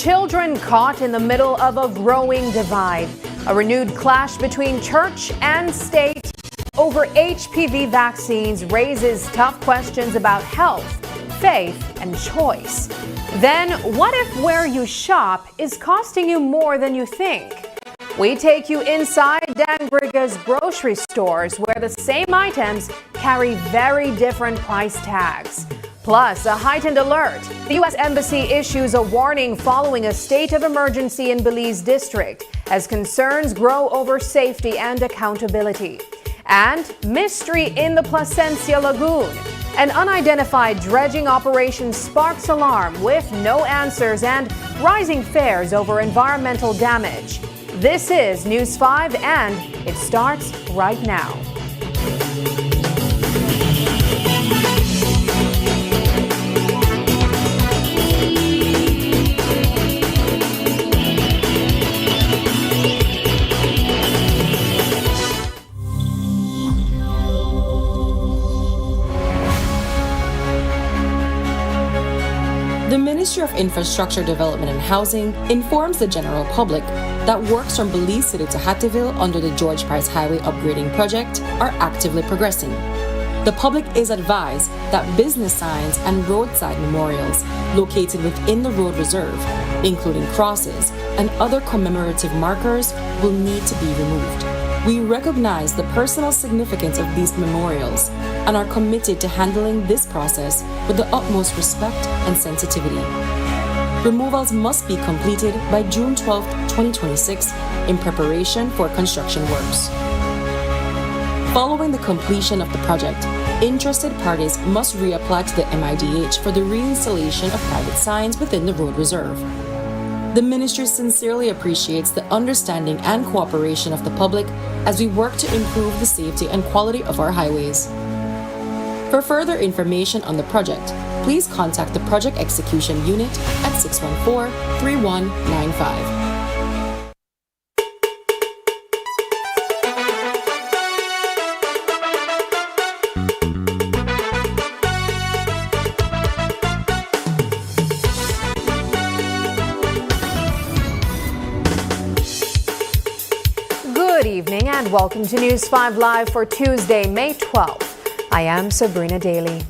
Children caught in the middle of a growing divide. A renewed clash between church and state over HPV vaccines raises tough questions about health, faith, and choice. Then, what if where you shop is costing you more than you think? We take you inside Dan Griga's grocery stores where the same items carry very different price tags. Plus, a heightened alert. The U.S. Embassy issues a warning following a state of emergency in Belize District as concerns grow over safety and accountability. And mystery in the Placencia Lagoon. An unidentified dredging operation sparks alarm with no answers and rising fares over environmental damage. This is News 5 and it starts right now. The Ministry of Infrastructure Development and Housing informs the general public that works from Belize City to Hattieville under the George Price Highway Upgrading Project are actively progressing. The public is advised that business signs and roadside memorials located within the road reserve, including crosses and other commemorative markers, will need to be removed. We recognize the personal significance of these memorials and are committed to handling this process with the utmost respect and sensitivity. Removals must be completed by June 12, 2026 in preparation for construction works. Following the completion of the project, interested parties must reapply to the MIDH for the reinstallation of private signs within the road reserve. The Ministry sincerely appreciates the understanding and cooperation of the public as we work to improve the safety and quality of our highways. For further information on the project, please contact the Project Execution Unit at 614-3195. Good evening and welcome to News 5 Live for Tuesday, May 12th. I am Sabrina Daly.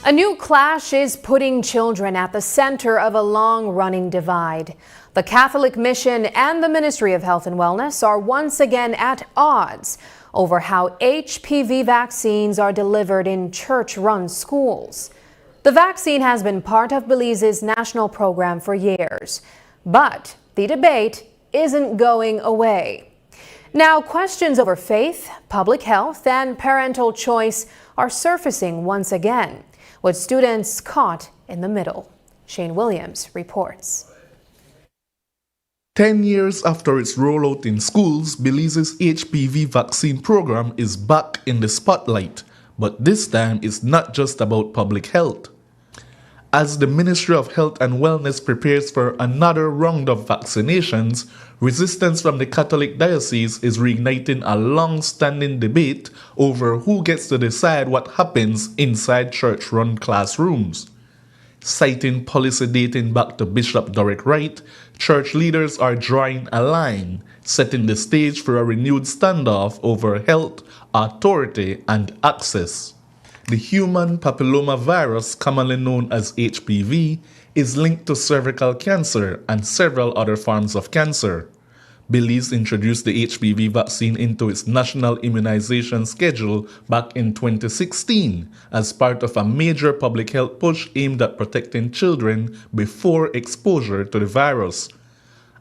A new clash is putting children at the center of a long-running divide. The Catholic Mission and the Ministry of Health and Wellness are once again at odds over how HPV vaccines are delivered in church-run schools. The vaccine has been part of Belize's national program for years, but the debate isn't going away. Now, questions over faith, public health, and parental choice are surfacing once again, with students caught in the middle. Shane Williams reports. 10 years after its rollout in schools, Belize's HPV vaccine program is back in the spotlight. But this time, it's not just about public health. As the Ministry of Health and Wellness prepares for another round of vaccinations, resistance from the Catholic Diocese is reigniting a long-standing debate over who gets to decide what happens inside church-run classrooms. Citing policy dating back to Bishop Dorrick Wright, church leaders are drawing a line, setting the stage for a renewed standoff over health, authority, and access. The human papillomavirus, commonly known as HPV, is linked to cervical cancer and several other forms of cancer. Belize introduced the HPV vaccine into its national immunization schedule back in 2016 as part of a major public health push aimed at protecting children before exposure to the virus.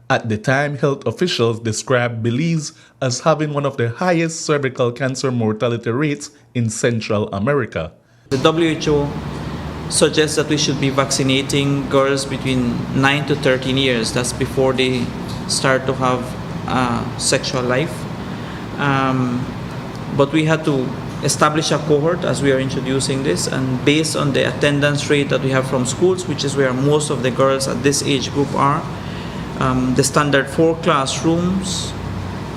At the time, health officials described Belize as having one of the highest cervical cancer mortality rates in Central America. The WHO suggests that we should be vaccinating girls between 9 to 13 years. That's before they start to have sexual life. But we had to establish a cohort as we are introducing this, and based on the attendance rate that we have from schools, which is where most of the girls at this age group are, the standard 4 classrooms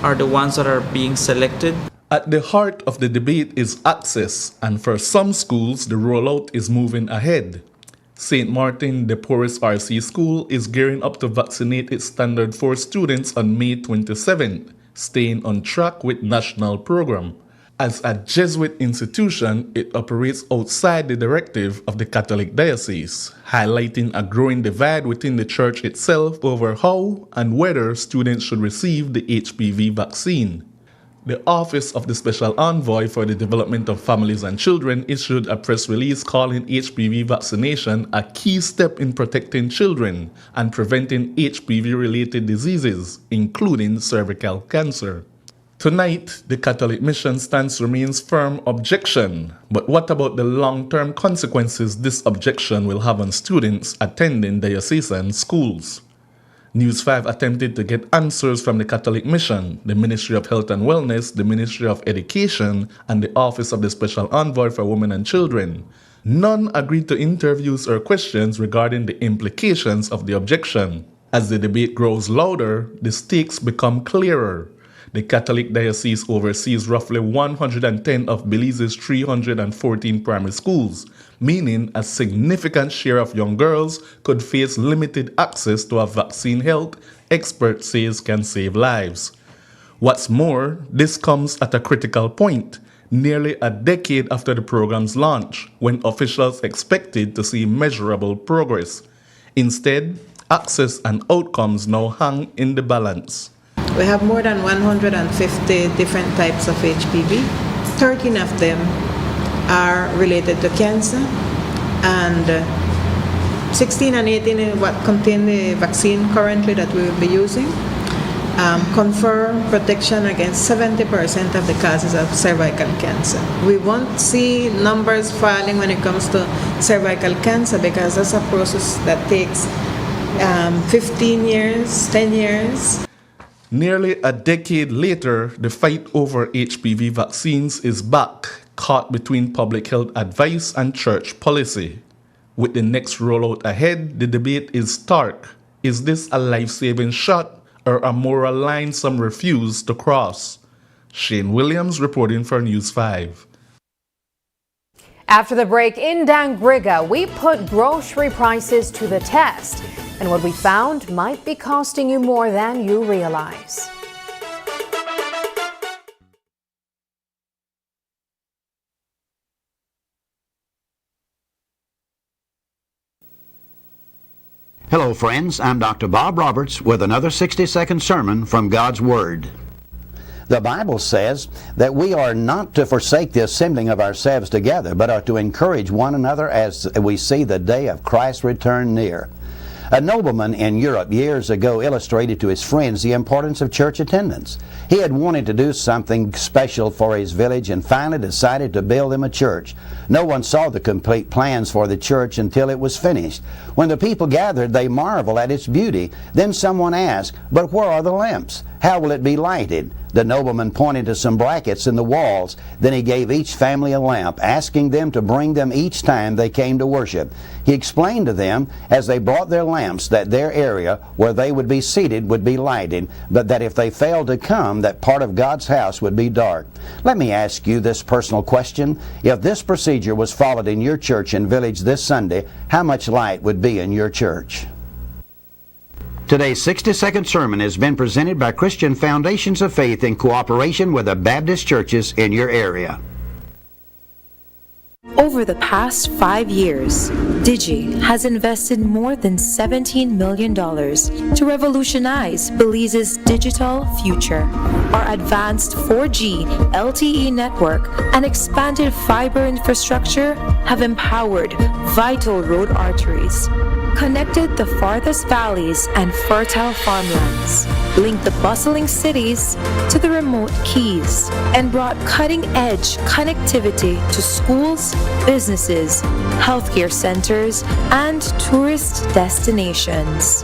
are the ones that are being selected. At the heart of the debate is access, and for some schools, the rollout is moving ahead. St. Martin de Porres RC School is gearing up to vaccinate its Standard 4 students on May 27th, staying on track with national program. As a Jesuit institution, it operates outside the directive of the Catholic Diocese, highlighting a growing divide within the church itself over how and whether students should receive the HPV vaccine. The Office of the Special Envoy for the Development of Families and Children issued a press release calling HPV vaccination a key step in protecting children and preventing HPV-related diseases, including cervical cancer. Tonight, the Catholic Mission stance remains firm objection, but what about the long-term consequences this objection will have on students attending diocesan schools? News 5 attempted to get answers from the Catholic Mission, the Ministry of Health and Wellness, the Ministry of Education, and the Office of the Special Envoy for Women and Children. None agreed to interviews or questions regarding the implications of the objection. As the debate grows louder, the stakes become clearer. The Catholic Diocese oversees roughly 110 of Belize's 314 primary schools, meaning a significant share of young girls could face limited access to a vaccine health experts say can save lives. What's more, this comes at a critical point, nearly a decade after the program's launch, when officials expected to see measurable progress. Instead, access and outcomes now hang in the balance. We have more than 150 different types of HPV. 13 of them are related to cancer, and 16 and 18 is what contain the vaccine currently that we will be using. Confer protection against 70% of the causes of cervical cancer. We won't see numbers falling when it comes to cervical cancer because that's a process that takes 15 years, 10 years. Nearly a decade later, the fight over HPV vaccines is back, caught between public health advice and church policy. With the next rollout ahead, the debate is stark. Is this a life-saving shot or a moral line some refuse to cross? Shane Williams reporting for News 5. After the break in Dangriga, we put grocery prices to the test. And what we found might be costing you more than you realize. Hello, friends. I'm Dr. Bob Roberts with another 60-second sermon from God's Word. The Bible says that we are not to forsake the assembling of ourselves together, but are to encourage one another as we see the day of Christ's return near. A nobleman in Europe years ago illustrated to his friends the importance of church attendance. He had wanted to do something special for his village and finally decided to build them a church. No one saw the complete plans for the church until it was finished. When the people gathered, they marveled at its beauty. Then someone asked, "But where are the lamps? How will it be lighted?" The nobleman pointed to some brackets in the walls. Then he gave each family a lamp, asking them to bring them each time they came to worship. He explained to them, as they brought their lamps, that their area where they would be seated would be lighted, but that if they failed to come, that part of God's house would be dark. Let me ask you this personal question. If this procedure was followed in your church and village this Sunday, how much light would be in your church? Today's 60-second sermon has been presented by Christian Foundations of Faith in cooperation with the Baptist churches in your area. Over the past 5 years, Digi has invested more than $17 million to revolutionize Belize's digital future. Our advanced 4G LTE network and expanded fiber infrastructure have empowered vital road arteries, connected the farthest valleys and fertile farmlands, linked the bustling cities to the remote keys, and brought cutting-edge connectivity to schools, businesses, healthcare centers, and tourist destinations,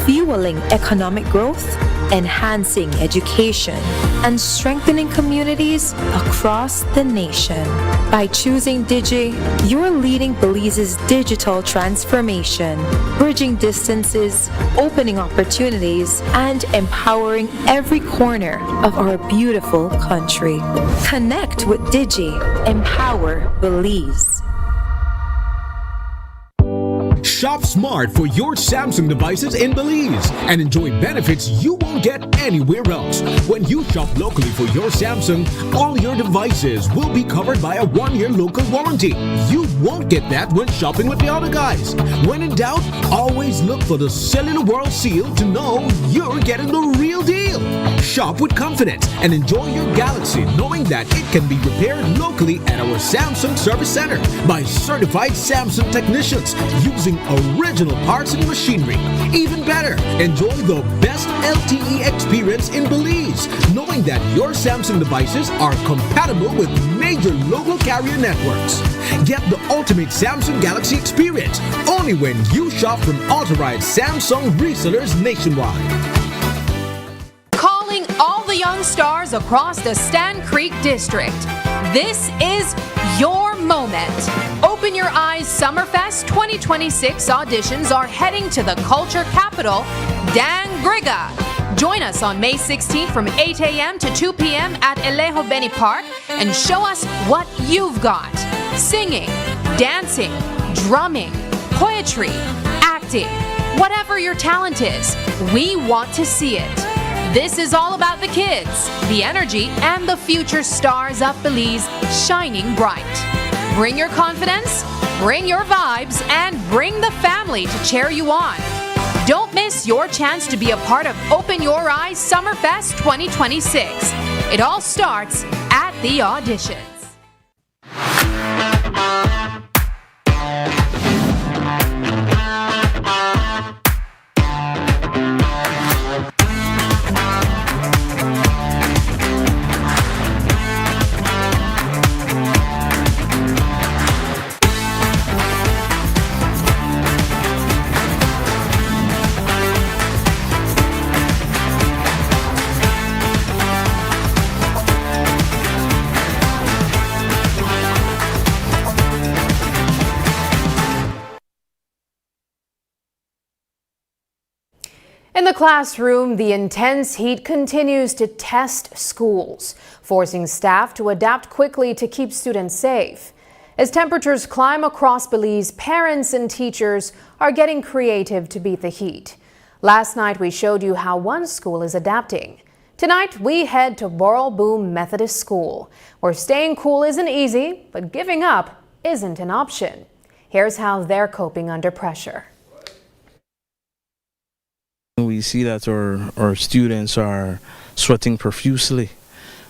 fueling economic growth, enhancing education, and strengthening communities across the nation. By choosing Digi, you're leading Belize's digital transformation, bridging distances, opening opportunities, and empowering every corner of our beautiful country. Connect with Digi. Empower Belize. Shop smart for your Samsung devices in Belize and enjoy benefits you won't get anywhere else. When you shop locally for your Samsung, all your devices will be covered by a 1-year local warranty. You won't get that when shopping with the other guys. When in doubt, always look for the Cellular World seal to know you're getting the real deal. Shop with confidence and enjoy your Galaxy knowing that it can be repaired locally at our Samsung Service Center by certified Samsung technicians using original parts and machinery. Even better, enjoy the best LTE experience in Belize, knowing that your Samsung devices are compatible with major local carrier networks. Get the ultimate Samsung Galaxy experience only when you shop from authorized Samsung resellers nationwide. Calling all the young stars across the Stan Creek District. This is your moment. Open Your Eyes Summerfest 2026 auditions are heading to the culture capital, Dangriga. Join us on May 16th from 8 a.m. to 2 p.m. at Alejo Beni Park and show us what you've got. Singing, dancing, drumming, poetry, acting, whatever your talent is, we want to see it. This is all about the kids, the energy, and the future stars of Belize shining bright. Bring your confidence, bring your vibes, and bring the family to cheer you on. Don't miss your chance to be a part of Open Your Eyes Summerfest 2026. It all starts at the auditions. In the classroom, the intense heat continues to test schools, forcing staff to adapt quickly to keep students safe. As temperatures climb across Belize, parents and teachers are getting creative to beat the heat. Last night, we showed you how one school is adapting. Tonight, we head to Boral Boom Methodist School, where staying cool isn't easy, but giving up isn't an option. Here's how they're coping under pressure. We see that our students are sweating profusely.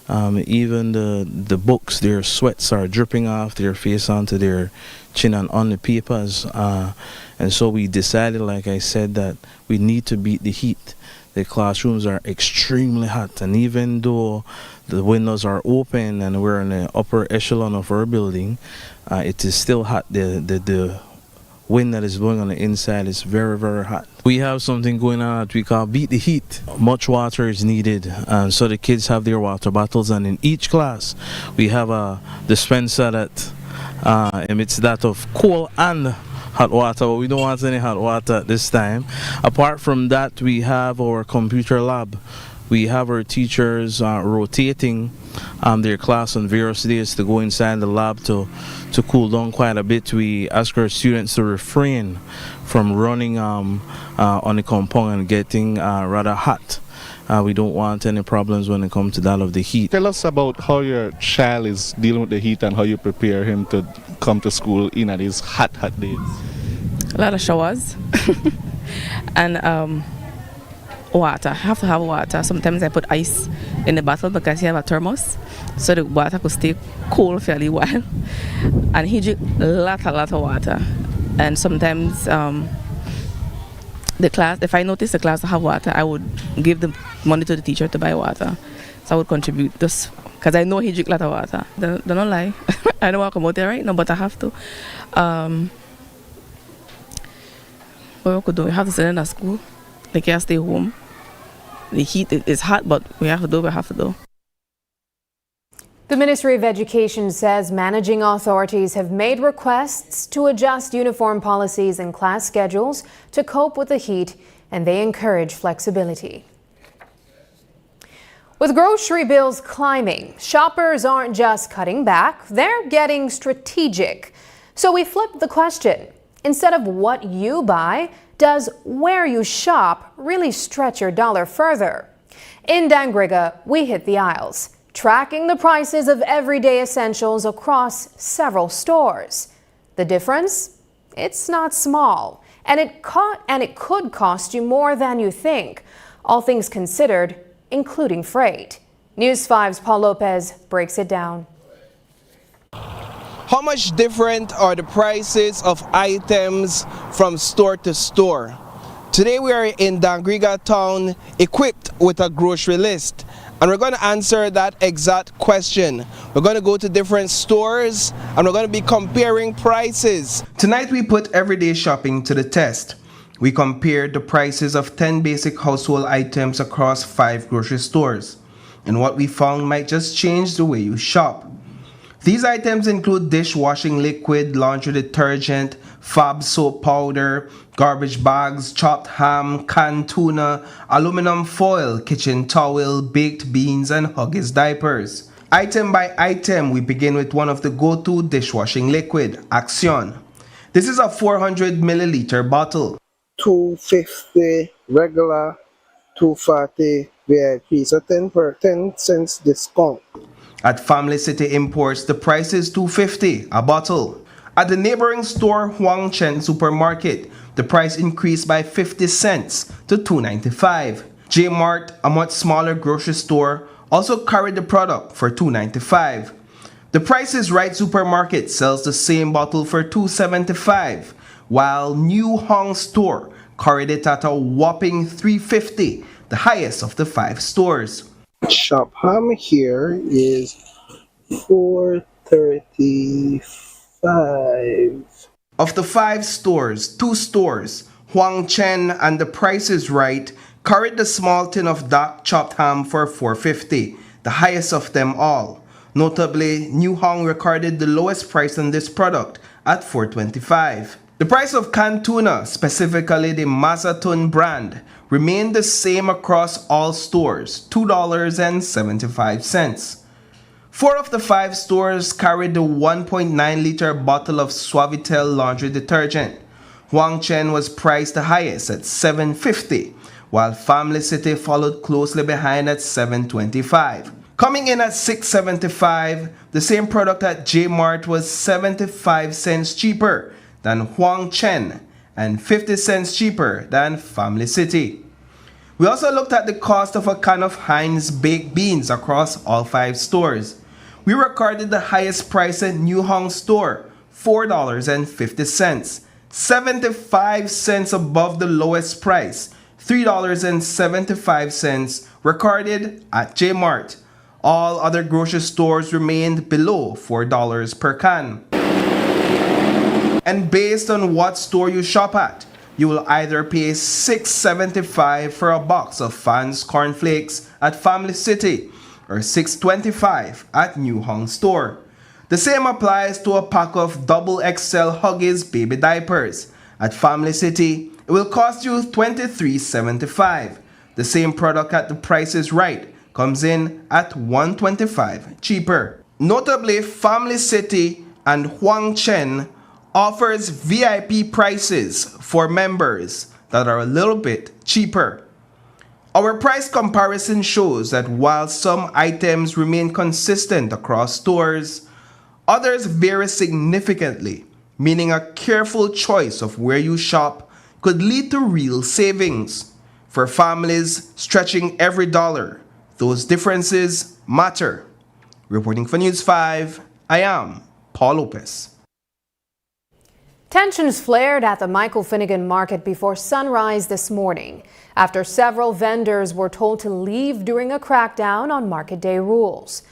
Even the books, their sweats are dripping off their face onto their chin and on the papers. And so we decided, like I said, that we need to beat the heat. The classrooms are extremely hot, and even though the windows are open and we're in the upper echelon of our building, it is still hot. The wind that is blowing on the inside is very, very hot. We have something going on that we call Beat the Heat. Much water is needed, and so the kids have their water bottles, and in each class we have a dispenser that emits that of cold and hot water, but we don't want any hot water at this time. Apart from that, we have our computer lab. We have our teachers rotating their class on various days to go inside the lab to cool down quite a bit. We ask our students to refrain from running on the compound and getting rather hot. We don't want any problems when it comes to that of the heat. Tell us about how your child is dealing with the heat and how you prepare him to come to school in these hot days. A lot of showers and water. I have to have water. Sometimes I put ice in the bottle because he have a thermos, so the water could stay cool fairly well. And he drink a lot of water. And sometimes the class, if I notice the class have water, I would give the money to the teacher to buy water. So I would contribute this because I know he drink a lot of water. Don't lie. I don't want to come out there right now, but I have to. What we could do? We have to send in a school. They can't stay home. The heat is hot, but we have to do what we have to do. The Ministry of Education says managing authorities have made requests to adjust uniform policies and class schedules to cope with the heat, and they encourage flexibility. With grocery bills climbing, shoppers aren't just cutting back, they're getting strategic. So we flipped the question. Instead of what you buy, does where you shop really stretch your dollar further? In Dangriga, we hit the aisles, tracking the prices of everyday essentials across several stores. The difference? It's not small, and it could cost you more than you think, all things considered, including freight. News 5's Paul Lopez breaks it down. How much different are the prices of items from store to store? Today we are in Dangriga town equipped with a grocery list, and we're going to answer that exact question. We're going to go to different stores and we're going to be comparing prices. Tonight we put everyday shopping to the test. We compared the prices of 10 basic household items across 5 grocery stores, and what we found might just change the way you shop. These items include dishwashing liquid, laundry detergent, Fab soap powder, garbage bags, chopped ham, canned tuna, aluminum foil, kitchen towel, baked beans, and Huggies diapers. Item by item, we begin with one of the go-to dishwashing liquid, Axion. This is a 400 milliliter bottle. $2.50 regular, $2.40 VIP, so 10 cents discount. At Family City Imports, the price is $2.50 a bottle. At the neighboring store, Huang Chen Supermarket, the price increased by 50 cents to $2.95. J-Mart, a much smaller grocery store, also carried the product for $2.95. The Price is Right Supermarket sells the same bottle for $2.75, while New Hong Store carried it at a whopping $3.50, the highest of the 5 stores. Shop ham here is $4.35. Of the 5 stores, 2 stores, Huang Chen and the Price is Right, carried the small tin of dark chopped ham for $4.50, the highest of them all. Notably, New Hong recorded the lowest price on this product at $4.25. The price of canned tuna, specifically the Mazatun brand, remained the same across all stores, $2.75. 4 of the 5 stores carried the 1.9 liter bottle of Suavitel laundry detergent. Huang Chen was priced the highest at $7.50, while Family City followed closely behind at $7.25. Coming in at $6.75, the same product at J-Mart was 75 cents cheaper than Huang Chen and 50 cents cheaper than Family City. We also looked at the cost of a can of Heinz baked beans across all 5 stores. We recorded the highest price at New Hong Store, $4.50, 75 cents above the lowest price, $3.75 recorded at J-Mart. All other grocery stores remained below $4 per can. And based on what store you shop at, you will either pay $6.75 for a box of Fan's cornflakes at Family City or $6.25 at New Hong Store. The same applies to a pack of double XL Huggies baby diapers. At Family City, it will cost you $23.75. The same product at the Price is Right comes in at $1.25 cheaper. Notably, Family City and Huang Chen offers VIP prices for members that are a little bit cheaper. Our price comparison shows that while some items remain consistent across stores, others vary significantly, meaning a careful choice of where you shop could lead to real savings. For families stretching every dollar, those differences matter. Reporting for News 5, I am Paul Lopez. Tensions flared at the Michael Finnegan Market before sunrise this morning after several vendors were told to leave during a crackdown on market day rules.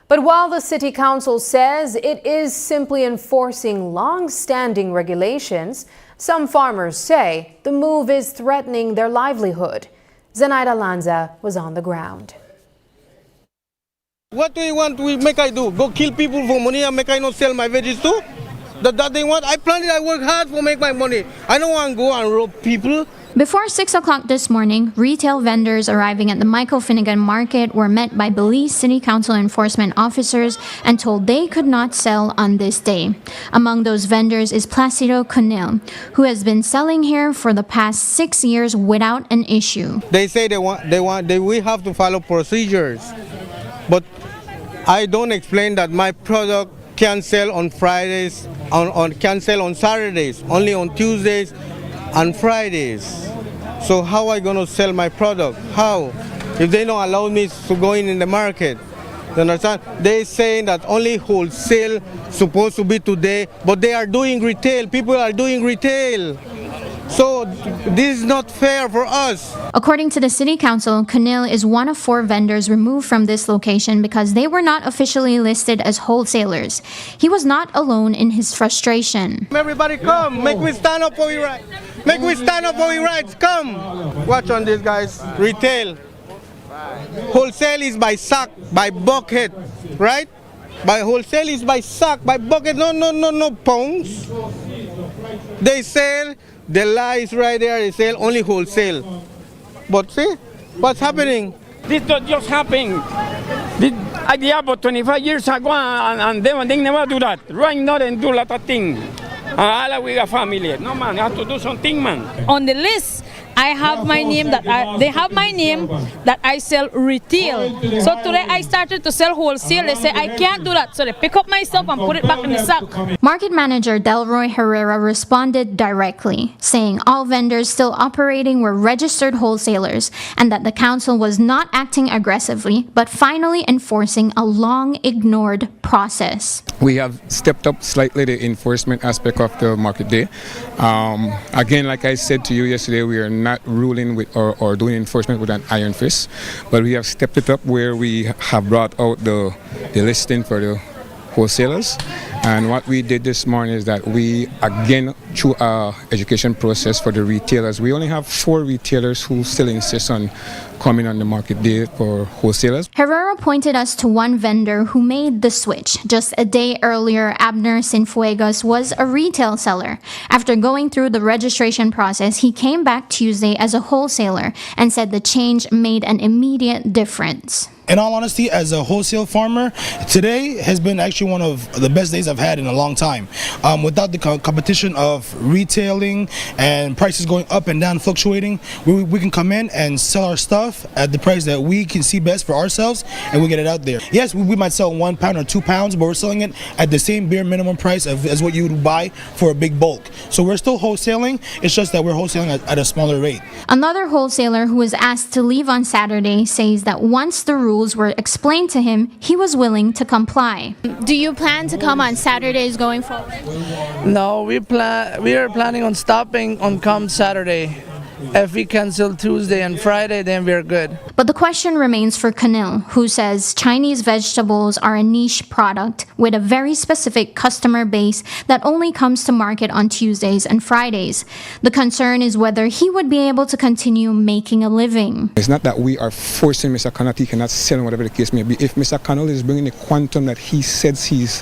But while the City Council says it is simply enforcing long-standing regulations, some farmers say the move is threatening their livelihood. Zenaida Lanza was on the ground. What do you want we make I do? Go kill people for money and make I not sell my veggies too? That they want? I planted, I work hard for make my money. I don't want to go and rob people. Before 6 o'clock this morning, retail vendors arriving at the Michael Finnegan Market were met by Belize City Council enforcement officers and told they could not sell on this day. Among those vendors is Placido Conil, who has been selling here for the past 6 years without an issue. They say we have to follow procedures, but I don't explain that my product can sell on Fridays, can sell on Saturdays, only on Tuesdays and Fridays. So how am I going to sell my product? How? If they don't allow me to go in the market. You understand? They saying that only wholesale supposed to be today, but they are doing retail. People are doing retail. So this is not fair for us. According to the City Council, Conil is one of 4 vendors removed from this location because they were not officially listed as wholesalers. He was not alone in his frustration. Everybody come, make we stand up for we rights. Make we stand up for we rights, come. Watch on this, guys, retail. Wholesale is by sack, by bucket, right? By wholesale is by sack, by bucket, no pounds. They sell. The lie is right there, they sell only wholesale. But see, what's happening? This don't just happen. This idea about 25 years ago and they never do that. Right now they do a lot of things. All with a family. No man, you have to do something, man. On the list, I have my name they have my name that I sell retail. So today I started to sell wholesale. They say I can't do that. So they pick up my stuff and put it back in the sack. Market manager Delroy Herrera responded directly, saying all vendors still operating were registered wholesalers and that the council was not acting aggressively but finally enforcing a long-ignored process. We have stepped up slightly the enforcement aspect of the market day. Again, like I said to you yesterday, we are not ruling with or doing enforcement with an iron fist, but we have stepped it up where we have brought out the listing for the wholesalers. And what we did this morning is that we, again, through our education process for the retailers, we only have 4 retailers who still insist on coming on the market day for wholesalers. Herrera pointed us to one vendor who made the switch. Just a day earlier, Abner Sinfuegos was a retail seller. After going through the registration process, he came back Tuesday as a wholesaler and said the change made an immediate difference. In all honesty, as a wholesale farmer, today has been actually one of the best days I've had in a long time. Without the competition of retailing and prices going up and down, fluctuating, we can come in and sell our stuff at the price that we can see best for ourselves, and we get it out there. Yes, we might sell 1 pound or 2 pounds, but we're selling it at the same bare minimum price as what you would buy for a big bulk. So we're still wholesaling, it's just that we're wholesaling at a smaller rate. Another wholesaler who was asked to leave on Saturday says that once the rules were explained to him, he was willing to comply. Do you plan to come on Saturdays going forward? No, we are planning on stopping on come Saturday. If we cancel Tuesday and Friday, then we're good. But the question remains for Conil, who says Chinese vegetables are a niche product with a very specific customer base that only comes to market on Tuesdays and Fridays. The concern is whether he would be able to continue making a living. It's not that we are forcing Mr. Conil that he cannot sell, whatever the case may be. If Mr. Conil is bringing the quantum that he says he's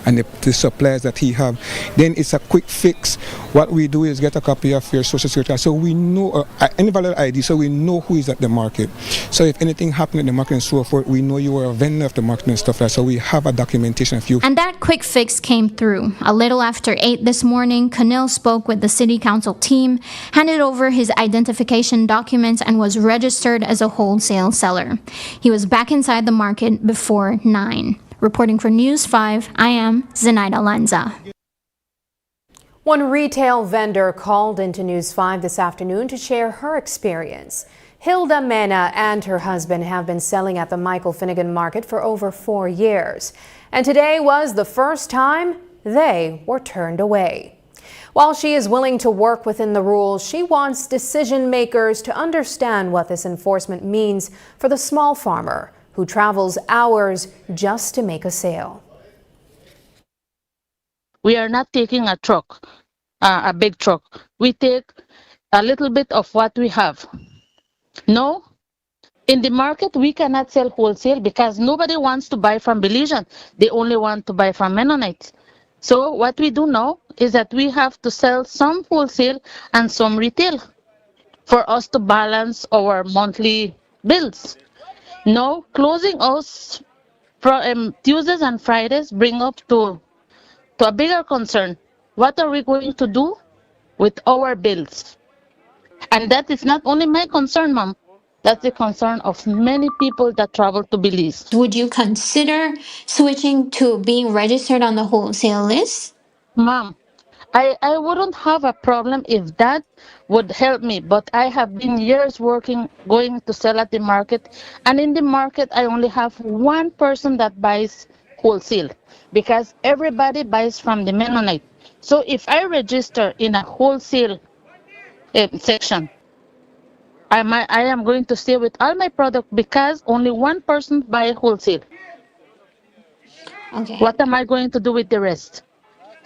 and the suppliers that he have, then it's a quick fix. What we do is get a copy of your social security card, so we know any valid ID, so we know who is at the market. So if anything happened at the market and so forth, we know you are a vendor of the market and stuff like that. So we have a documentation of you. And that quick fix came through. A little after 8 this morning, Conil spoke with the City Council team, handed over his identification documents, and was registered as a wholesale seller. He was back inside the market before 9. Reporting for News 5, I am Zenaida Lanza. One retail vendor called into News 5 this afternoon to share her experience. Hilda Mena and her husband have been selling at the Michael Finnegan Market for over 4 years. And today was the first time they were turned away. While she is willing to work within the rules, she wants decision makers to understand what this enforcement means for the small farmer who travels hours just to make a sale. We are not taking a truck, a big truck. We take a little bit of what we have. No, in the market we cannot sell wholesale because nobody wants to buy from Belizean. They only want to buy from Mennonites. So what we do now is that we have to sell some wholesale and some retail for us to balance our monthly bills. Now, closing us from Tuesdays and Fridays bring up to a bigger concern. What are we going to do with our bills? And that is not only my concern, Mom. That's the concern of many people that travel to Belize. Would you consider switching to being registered on the wholesale list? Mom, I wouldn't have a problem if that would help me, but I have been years going to sell at the market, and in the market I only have one person that buys wholesale because everybody buys from the Mennonite. So if I register in a wholesale section, I am going to stay with all my product because only one person buys wholesale. Okay. What am I going to do with the rest?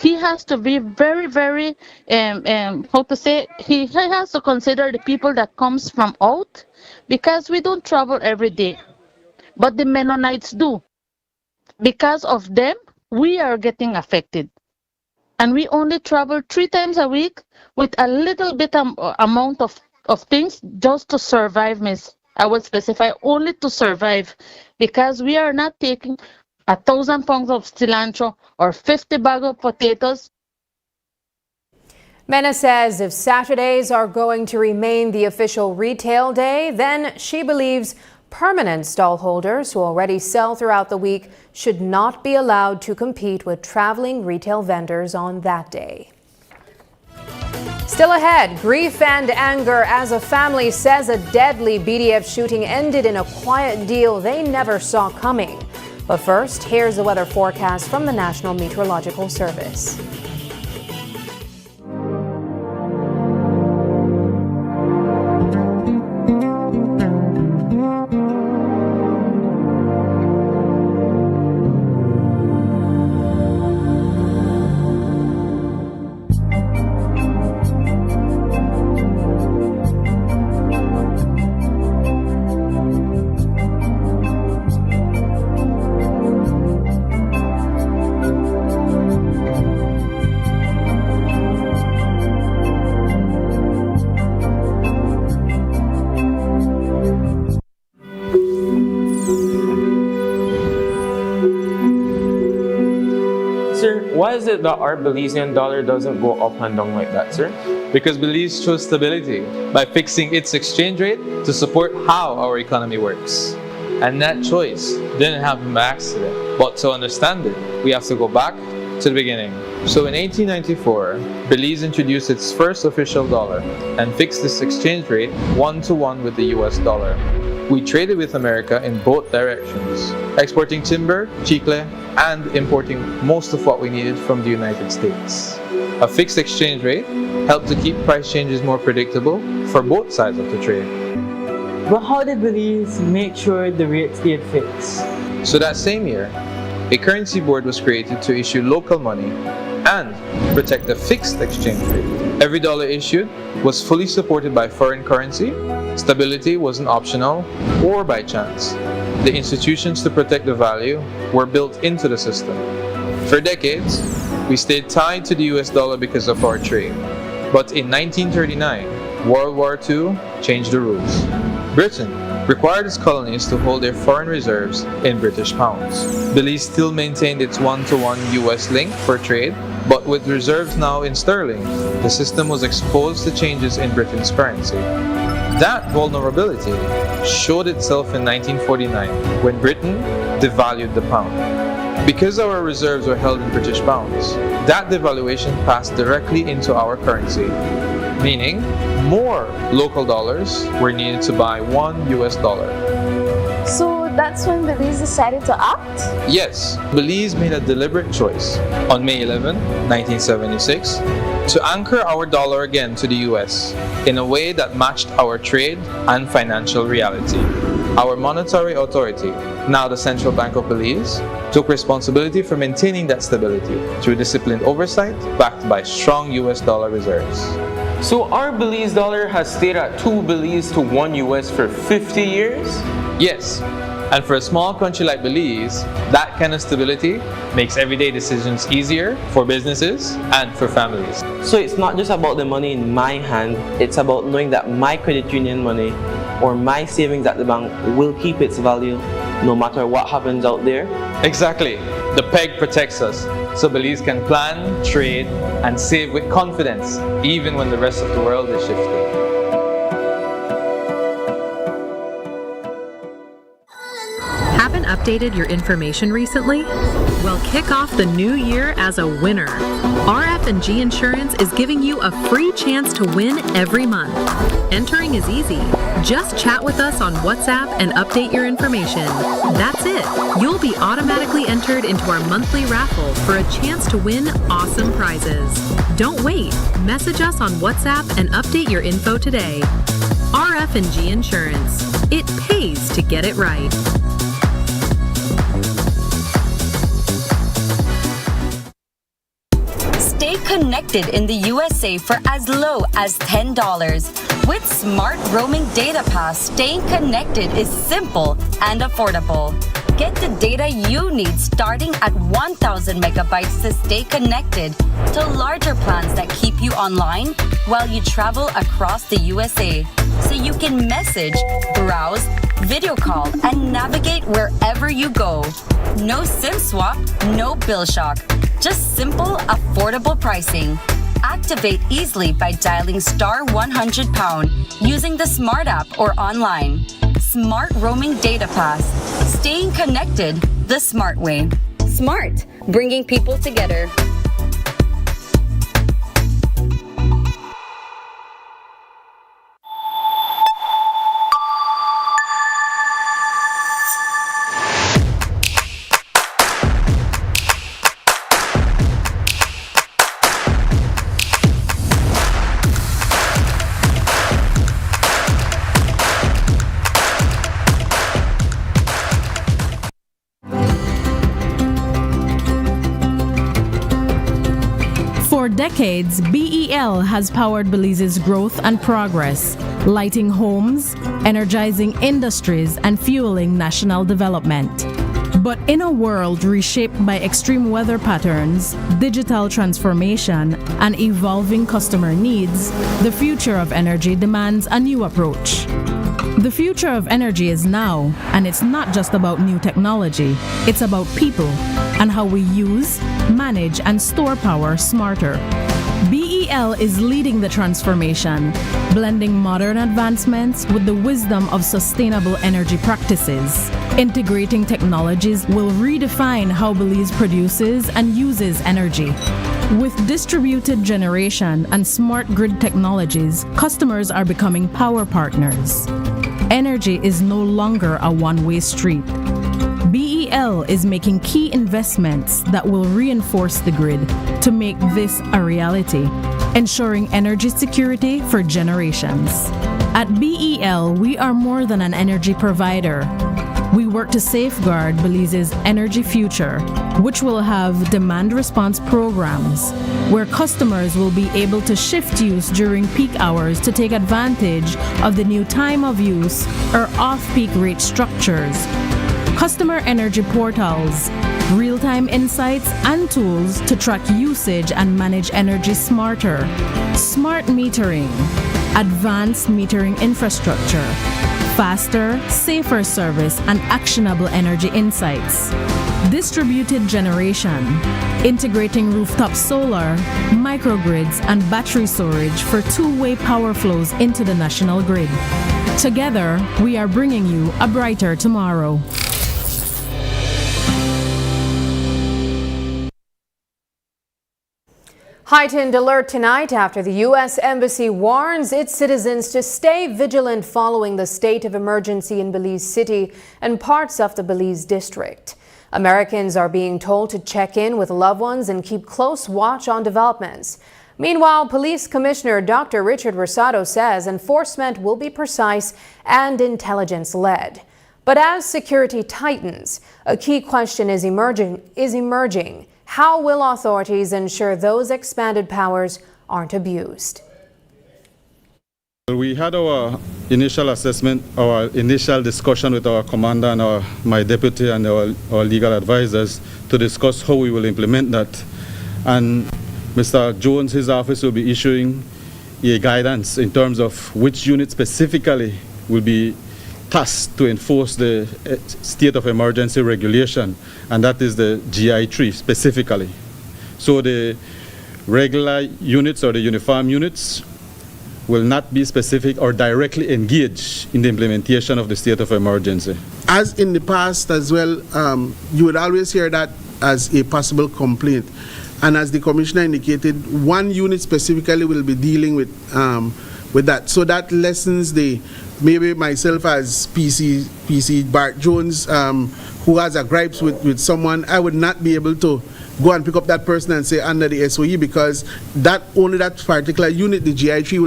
He has to be very, very, he has to consider the people that comes from out because we don't travel every day. But the Mennonites do. Because of them, we are getting affected. And we only travel 3 times a week with a little bit amount of things just to survive, miss. I will specify only to survive because we are not taking 1,000 pounds of cilantro or 50 bags of potatoes. Mena says if Saturdays are going to remain the official retail day, then she believes permanent stallholders who already sell throughout the week should not be allowed to compete with traveling retail vendors on that day. Still ahead, grief and anger as a family says a deadly BDF shooting ended in a quiet deal they never saw coming. But first, here's the weather forecast from the National Meteorological Service. Why is it that our Belizean dollar doesn't go up and down like that, sir? Because Belize chose stability by fixing its exchange rate to support how our economy works. And that choice didn't happen by accident. But to understand it, we have to go back to the beginning. So in 1894, Belize introduced its first official dollar and fixed this exchange rate 1-to-1 with the US dollar. We traded with America in both directions, exporting timber, chicle, and importing most of what we needed from the United States. A fixed exchange rate helped to keep price changes more predictable for both sides of the trade. But how did Belize make sure the rate stayed fixed? So that same year, a currency board was created to issue local money and protect the fixed exchange rate. Every dollar issued was fully supported by foreign currency. Stability wasn't optional or by chance. The institutions to protect the value were built into the system. For decades, we stayed tied to the US dollar because of our trade. But in 1939, World War II changed the rules. Britain required its colonies to hold their foreign reserves in British pounds. Belize still maintained its 1-to-1 US link for trade, but with reserves now in sterling, the system was exposed to changes in Britain's currency. That vulnerability showed itself in 1949 when Britain devalued the pound. Because our reserves were held in British pounds, that devaluation passed directly into our currency, meaning more local dollars were needed to buy $1 US. So that's when Belize decided to act? Yes, Belize made a deliberate choice on May 11, 1976, to anchor our dollar again to the US in a way that matched our trade and financial reality. Our monetary authority, now the Central Bank of Belize, took responsibility for maintaining that stability through disciplined oversight backed by strong US dollar reserves. So our Belize dollar has stayed at 2 Belize to 1 US for 50 years? Yes, And for a small country like Belize, that kind of stability makes everyday decisions easier for businesses and for families. So it's not just about the money in my hand, it's about knowing that my credit union money or my savings at the bank will keep its value no matter what happens out there. Exactly. The peg protects us, so Belize can plan, trade, and save with confidence, even when the rest of the world is shifting. Haven't updated your information recently? Well, kick off the new year as a winner. RF&G Insurance is giving you a free chance to win every month. Entering is easy. Just chat with us on WhatsApp and update your information. That's it. You'll be automatically entered into our monthly raffle for a chance to win awesome prizes. Don't wait. Message us on WhatsApp and update your info today. RF&G Insurance. It pays to get it right. Stay connected in the USA for as low as $10. With Smart Roaming Data Pass, staying connected is simple and affordable. Get the data you need starting at 1,000 megabytes to stay connected to larger plans that keep you online while you travel across the USA. So you can message, browse, video call, and navigate wherever you go. No SIM swap, no bill shock. Just simple, affordable pricing. Activate easily by dialing *100# using the Smart app or online. Smart Roaming Data Pass. Staying connected the smart way. Smart, bringing people together. For decades, BEL has powered Belize's growth and progress, lighting homes, energizing industries, and fueling national development. But in a world reshaped by extreme weather patterns, digital transformation, and evolving customer needs, the future of energy demands a new approach. The future of energy is now, and it's not just about new technology, it's about people and how we use, manage, and store power smarter. BEL is leading the transformation, blending modern advancements with the wisdom of sustainable energy practices. Integrating technologies will redefine how Belize produces and uses energy. With distributed generation and smart grid technologies, customers are becoming power partners. Energy is no longer a one-way street. BEL is making key investments that will reinforce the grid to make this a reality, ensuring energy security for generations. At BEL, we are more than an energy provider. We work to safeguard Belize's energy future, which will have demand response programs, where customers will be able to shift use during peak hours to take advantage of the new time of use or off-peak rate structures. Customer energy portals, real-time insights and tools to track usage and manage energy smarter. Smart metering, advanced metering infrastructure, faster, safer service, and actionable energy insights. Distributed generation, integrating rooftop solar, microgrids, and battery storage for two-way power flows into the national grid. Together, we are bringing you a brighter tomorrow. Heightened alert tonight after the U.S. Embassy warns its citizens to stay vigilant following the state of emergency in Belize City and parts of the Belize District. Americans are being told to check in with loved ones and keep close watch on developments. Meanwhile, Police Commissioner Dr. Richard Rosado says enforcement will be precise and intelligence-led. But as security tightens, a key question is emerging. How will authorities ensure those expanded powers aren't abused? We had our initial assessment, our initial discussion with our commander and my deputy and our legal advisors to discuss how we will implement that. And Mr. Jones, his office will be issuing a guidance in terms of which unit specifically will be tasked to enforce the state of emergency regulation, and that is the GI3 specifically. So the regular units or the uniform units will not be specific or directly engage in the implementation of the state of emergency. As in the past as well, you would always hear that as a possible complaint. And as the commissioner indicated, one unit specifically will be dealing with that. So that lessens maybe myself as PC Bart Jones, who has a gripes with someone, I would not be able to go and pick up that person and say under the SOE, because only that particular unit, the GI3,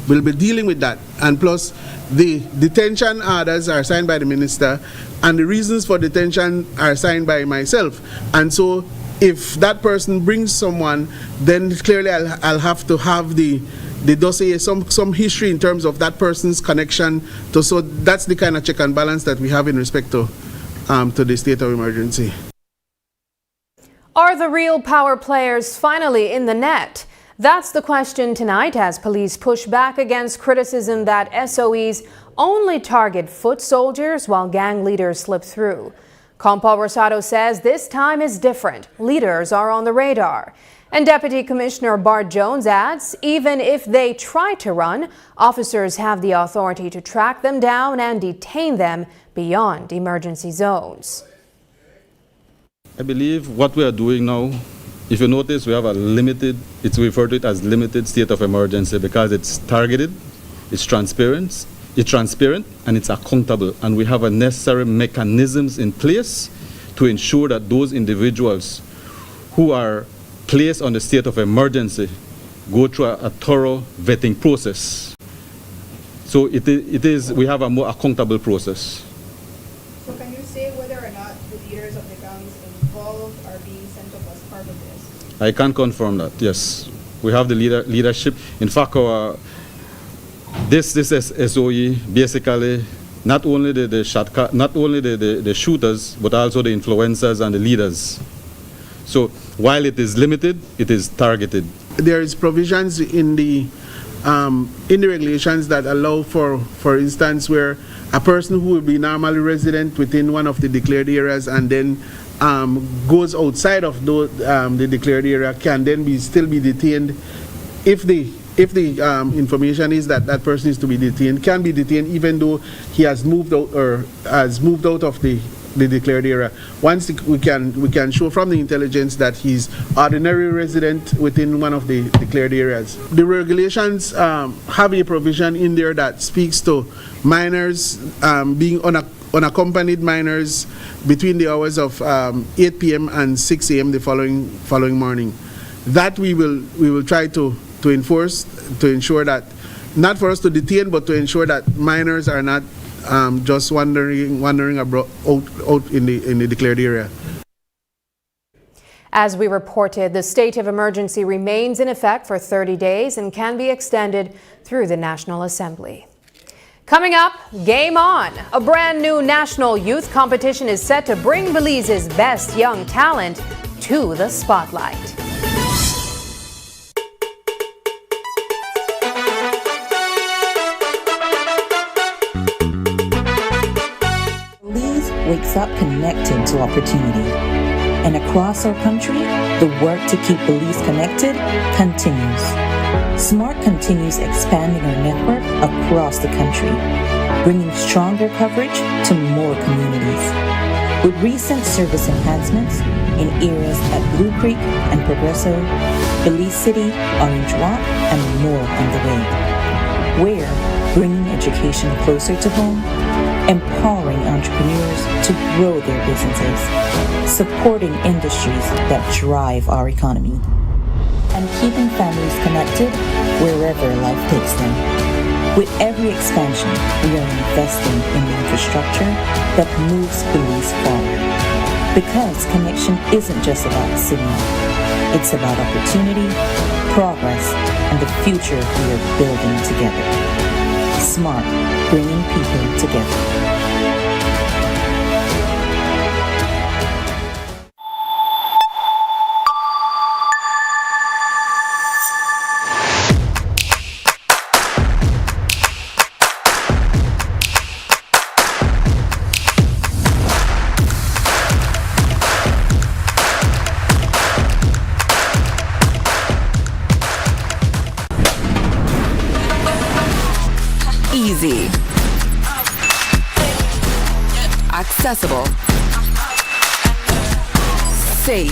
will be dealing with that. And plus, the detention orders are signed by the minister, and the reasons for detention are signed by myself. And so, if that person brings someone, then clearly I'll have to have the dossier, some history in terms of that person's connection. So that's the kind of check and balance that we have in respect to the state of emergency. Are the real power players finally in the net? That's the question tonight as police push back against criticism that SOEs only target foot soldiers while gang leaders slip through. Compal Rosado says this time is different. Leaders are on the radar. And Deputy Commissioner Bart Jones adds, even if they try to run, officers have the authority to track them down and detain them beyond emergency zones. I believe what we are doing now, if you notice, we have it's referred to it as limited state of emergency because it's targeted, it's transparent, and it's accountable. And we have a necessary mechanisms in place to ensure that those individuals who are placed on the state of emergency go through a thorough vetting process. So we have a more accountable process. So can you say whether or not the leaders of the gangs involved are being sent up as part of this? I can confirm that, yes. We have the leadership. In fact, this SOE basically not only the shooters, but also the influencers and the leaders. So while it is limited, it is targeted. There is provisions in the regulations that allow for instance, where a person who will be normally resident within one of the declared areas and then goes outside of the declared area can then still be detained if the information is that that person is to be detained, can be detained even though he has moved out of the declared area. Once we can show from the intelligence that he's ordinary resident within one of the declared areas. The regulations have a provision in there that speaks to minors being unaccompanied minors between the hours of 8 p.m. and 6 a.m. the following morning. That we will try to enforce, to ensure that, not for us to detain, but to ensure that minors are not just wandering abroad out in the declared area. As we reported, the state of emergency remains in effect for 30 days and can be extended through the National Assembly. Coming up, Game On! A brand new national youth competition is set to bring Belize's best young talent to the spotlight. Wakes up connected to opportunity. And across our country, the work to keep Belize connected continues. SMART continues expanding our network across the country, bringing stronger coverage to more communities. With recent service enhancements in areas at Blue Creek and Progreso, Belize City, Orange Walk, and more on the way. We're bringing education closer to home, empowering entrepreneurs to grow their businesses, supporting industries that drive our economy, and keeping families connected wherever life takes them. With every expansion, we are investing in the infrastructure that moves Belize forward. Because connection isn't just about signal, it's about opportunity, progress, and the future we are building together. SMART, bringing people together. Easy, accessible, safe,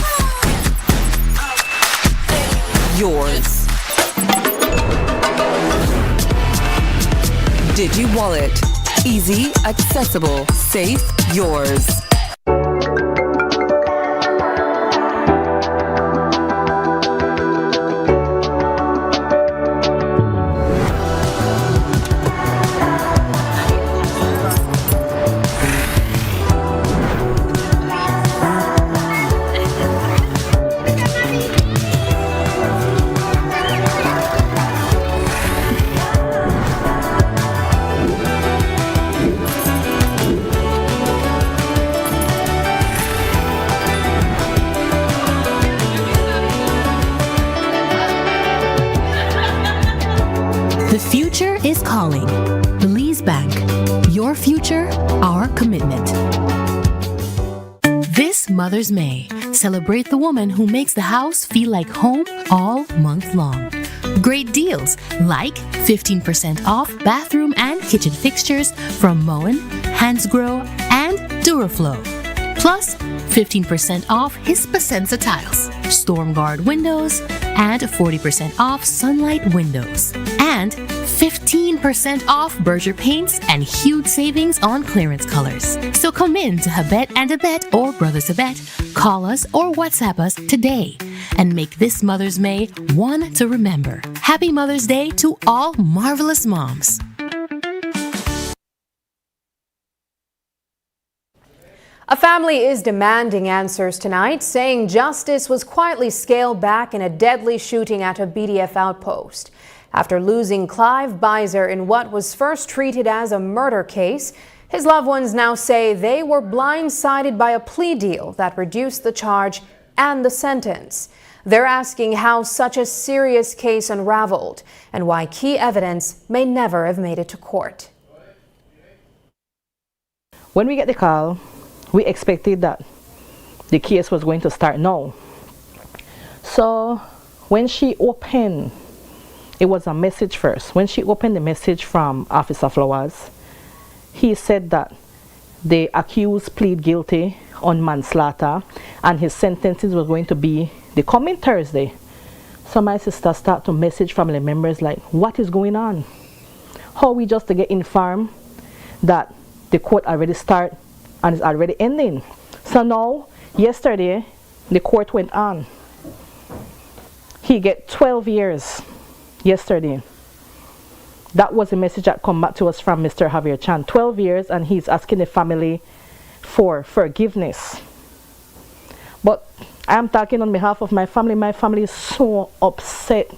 yours. Digi Wallet, easy, accessible, safe, yours. The future is calling. Belize Bank, your future, our commitment. This Mother's May, celebrate the woman who makes the house feel like home all month long. Great deals like 15% off bathroom and kitchen fixtures from Moen, Hansgrohe, and Duraflow. Plus 15% off Hispasensa tiles, Stormguard windows, and 40% off Sunlight windows. And 15% off Berger paints and huge savings on clearance colors. So come in to Habet and Abet or Brothers Abet, call us or WhatsApp us today and make this Mother's May one to remember. Happy Mother's Day to all marvelous moms. A family is demanding answers tonight, saying justice was quietly scaled back in a deadly shooting at a BDF outpost. After losing Clive Beiser in what was first treated as a murder case, his loved ones now say they were blindsided by a plea deal that reduced the charge and the sentence. They're asking how such a serious case unraveled and why key evidence may never have made it to court. When we get the call, we expected that the case was going to start now. So when she opened, it was a message first. When she opened the message from Officer Flowers, he said that the accused plead guilty on manslaughter and his sentences was going to be the coming Thursday. So my sister started to message family members like, what is going on? How we just to get informed that the court already started and it's already ending. So now, yesterday, the court went on. He get 12 years yesterday. That was a message that come back to us from Mr. Javier Chan. 12 years, and he's asking the family for forgiveness. But I'm talking on behalf of my family. My family is so upset.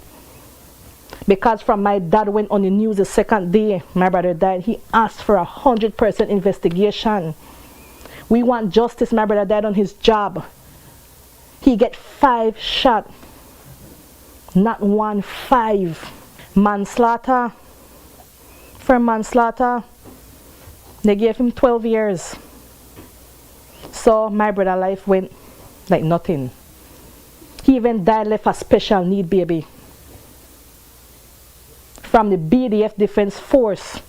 Because from my dad went on the news the second day my brother died, he asked for 100% investigation. We want justice. My brother died on his job. He get 5 shots. Not 1, 5. Manslaughter. For manslaughter, they gave him 12 years. So my brother's life went like nothing. He even died left a special need baby. From the BDF Defense Force,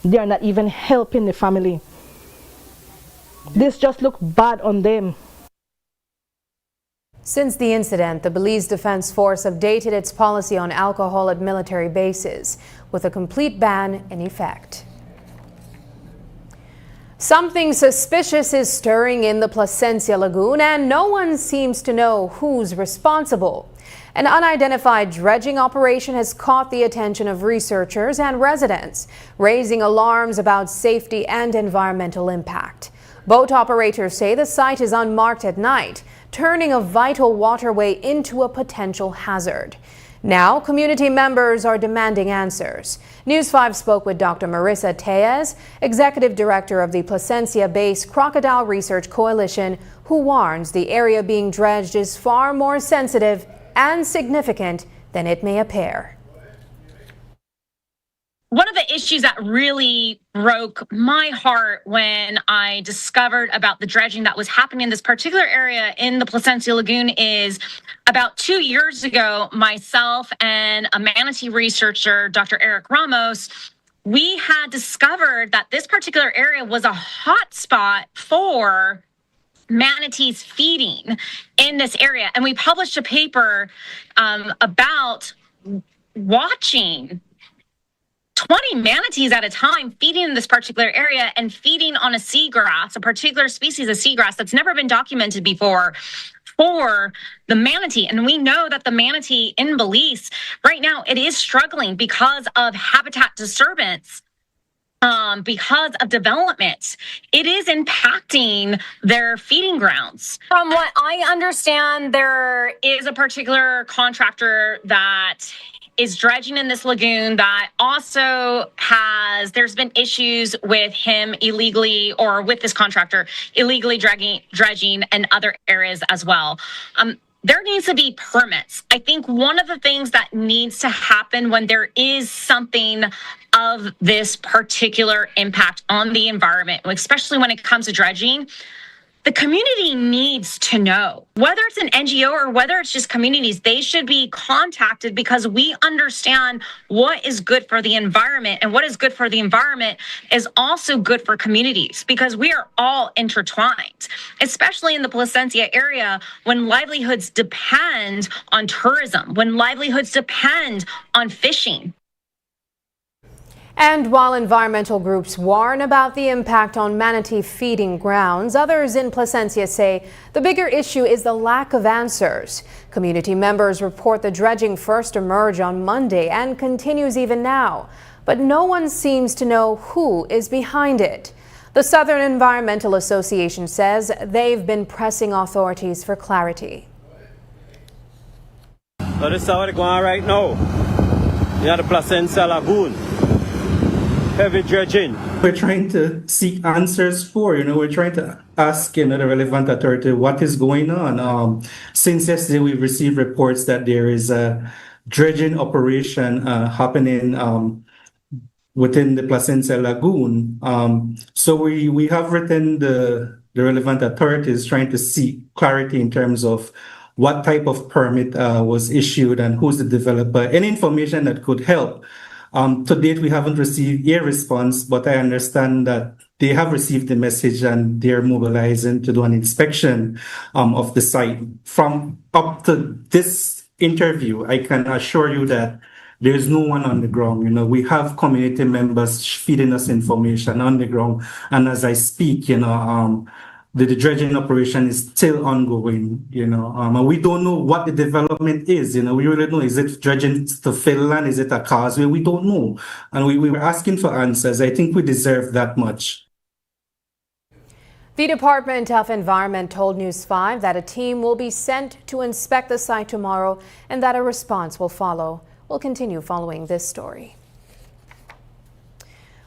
they are not even helping the family. This just looked bad on them. Since the incident, the Belize Defense Force updated its policy on alcohol at military bases, with a complete ban in effect. Something suspicious is stirring in the Placencia Lagoon, and no one seems to know who's responsible. An unidentified dredging operation has caught the attention of researchers and residents, raising alarms about safety and environmental impact. Boat operators say the site is unmarked at night, turning a vital waterway into a potential hazard. Now, community members are demanding answers. News 5 spoke with Dr. Marissa Tellez, Executive Director of the Placencia-based Crocodile Research Coalition, who warns the area being dredged is far more sensitive and significant than it may appear. One of the issues that really broke my heart when I discovered about the dredging that was happening in this particular area in the Placencia Lagoon is about 2 years ago, myself and a manatee researcher, Dr. Eric Ramos, we had discovered that this particular area was a hot spot for manatees feeding in this area. And we published a paper about watching 20 manatees at a time feeding in this particular area and feeding on a seagrass, a particular species of seagrass that's never been documented before for the manatee. And we know that the manatee in Belize right now, it is struggling because of habitat disturbance, because of development. It is impacting their feeding grounds. From what I understand, there is a particular contractor that is dredging in this lagoon that also there's been issues with him illegally, or with this contractor illegally dredging in other areas as well. There needs to be permits. I think one of the things that needs to happen when there is something of this particular impact on the environment, especially when it comes to dredging, the community needs to know. Whether it's an NGO or whether it's just communities, they should be contacted, because we understand what is good for the environment, and what is good for the environment is also good for communities, because we are all intertwined, especially in the Placencia area when livelihoods depend on tourism, when livelihoods depend on fishing. And while environmental groups warn about the impact on manatee feeding grounds, others in Placencia say the bigger issue is the lack of answers. Community members report the dredging first emerged on Monday and continues even now, but no one seems to know who is behind it. The Southern Environmental Association says they've been pressing authorities for clarity. So this is how it's going right now. You have the Placencia Lagoon. Heavy dredging. We're trying to seek answers for, we're trying to ask, the relevant authority what is going on. Since yesterday, we've received reports that there is a dredging operation happening within the Placencia Lagoon. So we have written the relevant authorities trying to seek clarity in terms of what type of permit was issued and who's the developer, any information that could help. To date, we haven't received a response, but I understand that they have received the message and they're mobilizing to do an inspection of the site. From up to this interview, I can assure you that there's no one on the ground. We have community members feeding us information on the ground. And as I speak, the dredging operation is still ongoing, and we don't know what the development is, we really don't know. Is it dredging to fill land? Is it a causeway? We don't know. And we were asking for answers. I think we deserve that much. The Department of Environment told News 5 that a team will be sent to inspect the site tomorrow and that a response will follow. We'll continue following this story.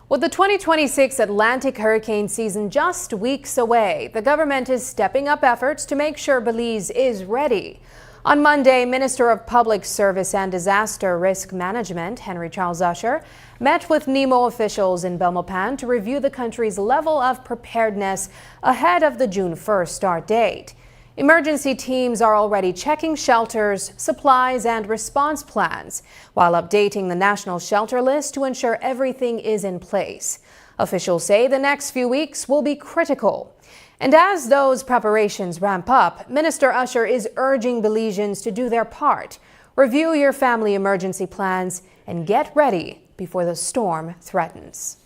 With the 2026 Atlantic hurricane season just weeks away, the government is stepping up efforts to make sure Belize is ready. On Monday, Minister of Public Service and Disaster Risk Management, Henry Charles Usher, met with NEMO officials in Belmopan to review the country's level of preparedness ahead of the June 1st start date. Emergency teams are already checking shelters, supplies, and response plans, while updating the national shelter list to ensure everything is in place. Officials say the next few weeks will be critical. And as those preparations ramp up, Minister Usher is urging Belizeans to do their part. Review your family emergency plans and get ready before the storm threatens.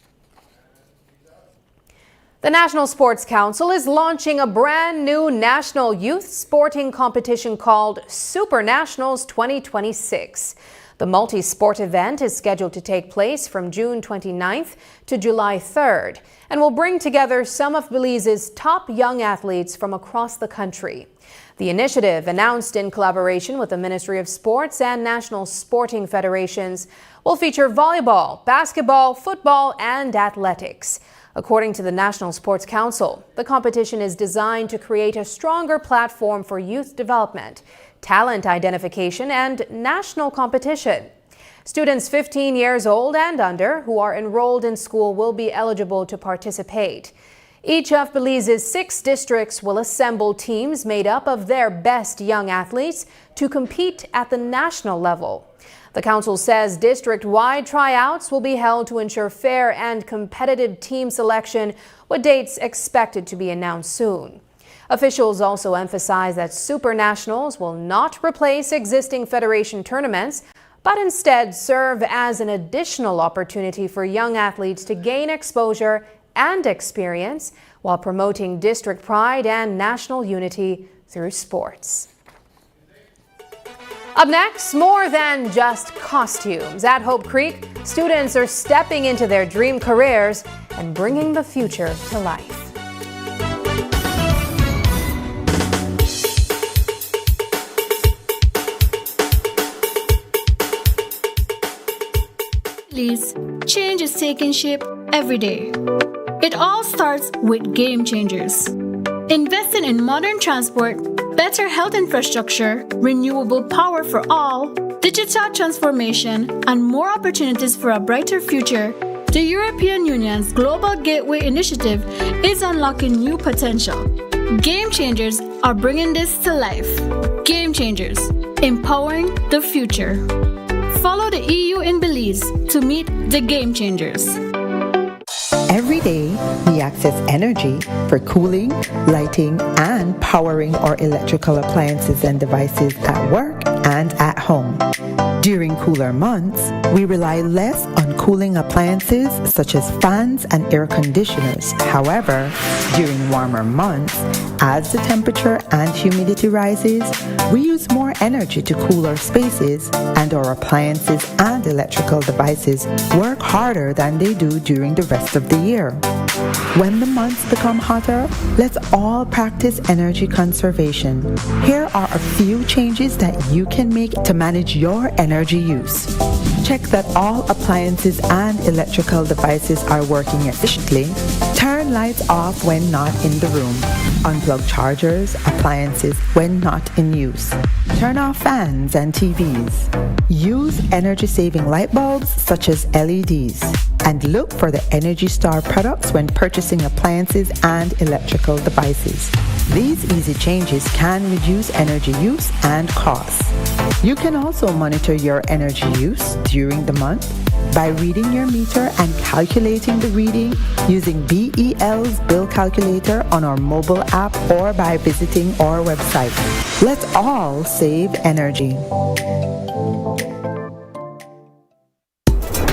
The National Sports Council is launching a brand new national youth sporting competition called Super Nationals 2026. The multi-sport event is scheduled to take place from June 29th to July 3rd and will bring together some of Belize's top young athletes from across the country. The initiative, announced in collaboration with the Ministry of Sports and National Sporting Federations, will feature volleyball, basketball, football, and athletics. According to the National Sports Council, the competition is designed to create a stronger platform for youth development, talent identification, and national competition. Students 15 years old and under who are enrolled in school will be eligible to participate. Each of Belize's 6 districts will assemble teams made up of their best young athletes to compete at the national level. The council says district-wide tryouts will be held to ensure fair and competitive team selection, with dates expected to be announced soon. Officials also emphasize that Super Nationals will not replace existing federation tournaments, but instead serve as an additional opportunity for young athletes to gain exposure and experience while promoting district pride and national unity through sports. Up next, more than just costumes. At Hope Creek, students are stepping into their dream careers and bringing the future to life. Change is taking shape every day. It all starts with Game Changers. Investing in modern transport, better health infrastructure, renewable power for all, digital transformation, and more opportunities for a brighter future, the European Union's Global Gateway Initiative is unlocking new potential. Game Changers are bringing this to life. Game Changers, empowering the future. Follow the EU in Belize to meet the Game Changers. Every day, we access energy for cooling, lighting, and powering our electrical appliances and devices at work and at home. During cooler months, we rely less on cooling appliances such as fans and air conditioners. However, during warmer months, as the temperature and humidity rises, we use more energy to cool our spaces, and our appliances and electrical devices work harder than they do during the rest of the year. When the months become hotter, let's all practice energy conservation. Here are a few changes that you can make to manage your energy use. Check that all appliances and electrical devices are working efficiently. Turn lights off when not in the room. Unplug chargers, appliances when not in use. Turn off fans and TVs. Use energy-saving light bulbs such as LEDs. And look for the Energy Star products when purchasing appliances and electrical devices. These easy changes can reduce energy use and costs. You can also monitor your energy use during the month by reading your meter and calculating the reading using BEL's bill calculator on our mobile app or by visiting our website. Let's all save energy.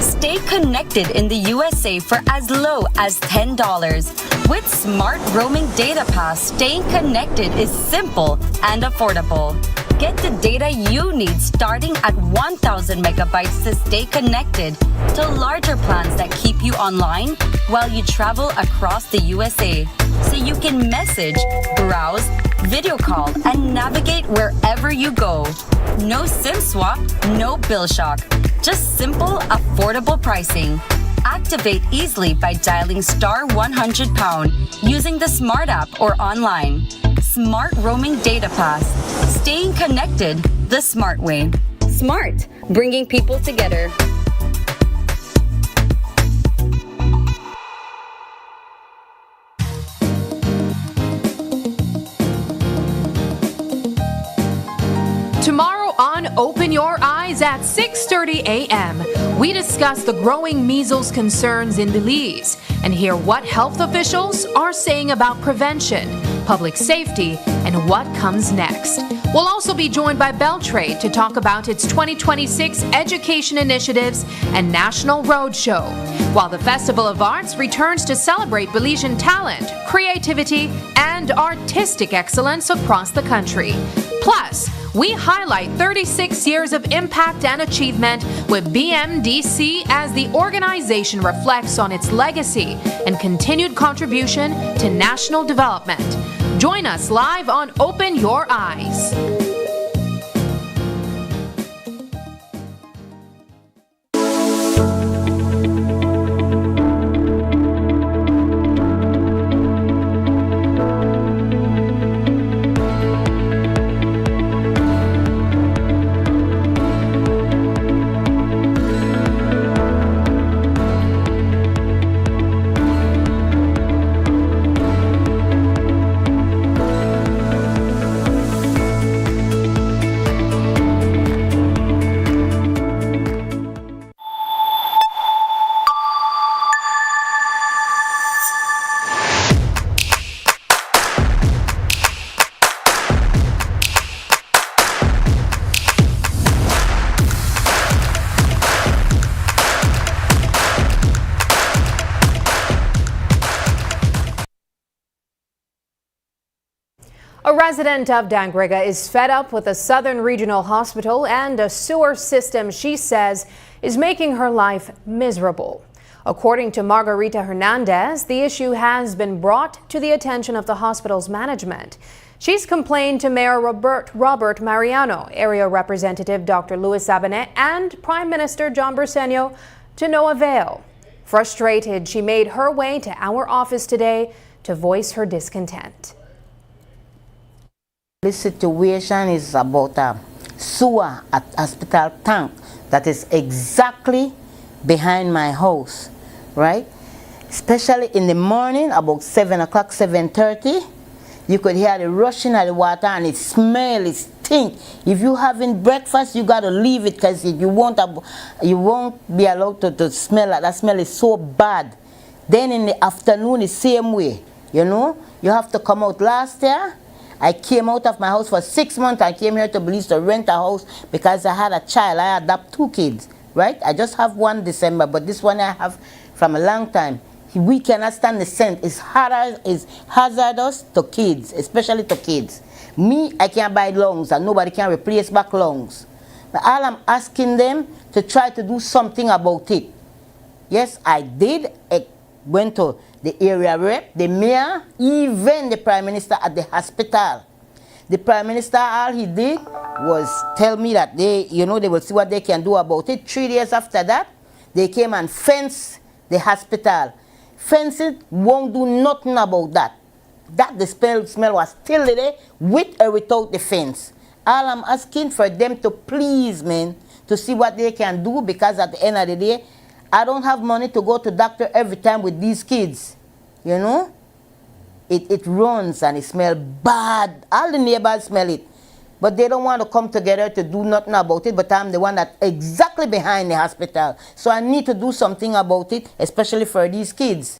Stay connected in the USA for as low as $10. With Smart Roaming Data Pass, staying connected is simple and affordable. Get the data you need starting at 1,000 megabytes to stay connected to larger plans that keep you online while you travel across the USA. So you can message, browse, video call, and navigate wherever you go. No SIM swap, no bill shock. Just simple, affordable pricing. Activate easily by dialing *100# using the Smart app or online. Smart Roaming Data Pass. Staying connected the smart way. Smart, bringing people together. Tomorrow on Open Your Eyes at 6:30 a.m., we discuss the growing measles concerns in Belize and hear what health officials are saying about prevention, public safety, and what comes next. We'll also be joined by Beltrade to talk about its 2026 education initiatives and national roadshow, while the Festival of Arts returns to celebrate Belizean talent, creativity, and artistic excellence across the country. Plus, we highlight 36 years of impact and achievement with BMDC as the organization reflects on its legacy and continued contribution to national development. Join us live on Open Your Eyes. A resident of Dangriga is fed up with the Southern Regional Hospital and a sewer system she says is making her life miserable. According to Margarita Hernandez, the issue has been brought to the attention of the hospital's management. She's complained to Mayor Robert Mariano, Area Representative Dr. Luis Sabanet, and Prime Minister John Briceño to no avail. Frustrated, she made her way to our office today to voice her discontent. This situation is about a sewer at hospital tank that is exactly behind my house, right? Especially in the morning, about 7 o'clock, 7:30, you could hear the rushing of the water and it smells, it stinks. If you're having breakfast, you got to leave it because you won't be allowed to smell it. That smell is so bad. Then in the afternoon, the same way, you know? You have to come out. Last year, I came out of my house for 6 months. I came here to Belize to rent a house because I had a child. I adopted 2 kids, right? I just have one December, but this one I have from a long time. We cannot stand the scent. It's hazardous to kids, especially to kids. Me, I can't buy lungs and nobody can replace back lungs. But all I'm asking them to try to do something about it. Yes, I did. I went to the area rep, the mayor, even the prime minister at the hospital. The prime minister, all he did was tell me that they will see what they can do about it. 3 days after that, they came and fenced the hospital. Fencing won't do nothing about that. The smell was still there with or without the fence. All I'm asking for them to please, man, to see what they can do, because at the end of the day, I don't have money to go to doctor every time with these kids, you know? It runs and it smells bad. All the neighbors smell it. But they don't want to come together to do nothing about it, but I'm the one that's exactly behind the hospital. So I need to do something about it, especially for these kids.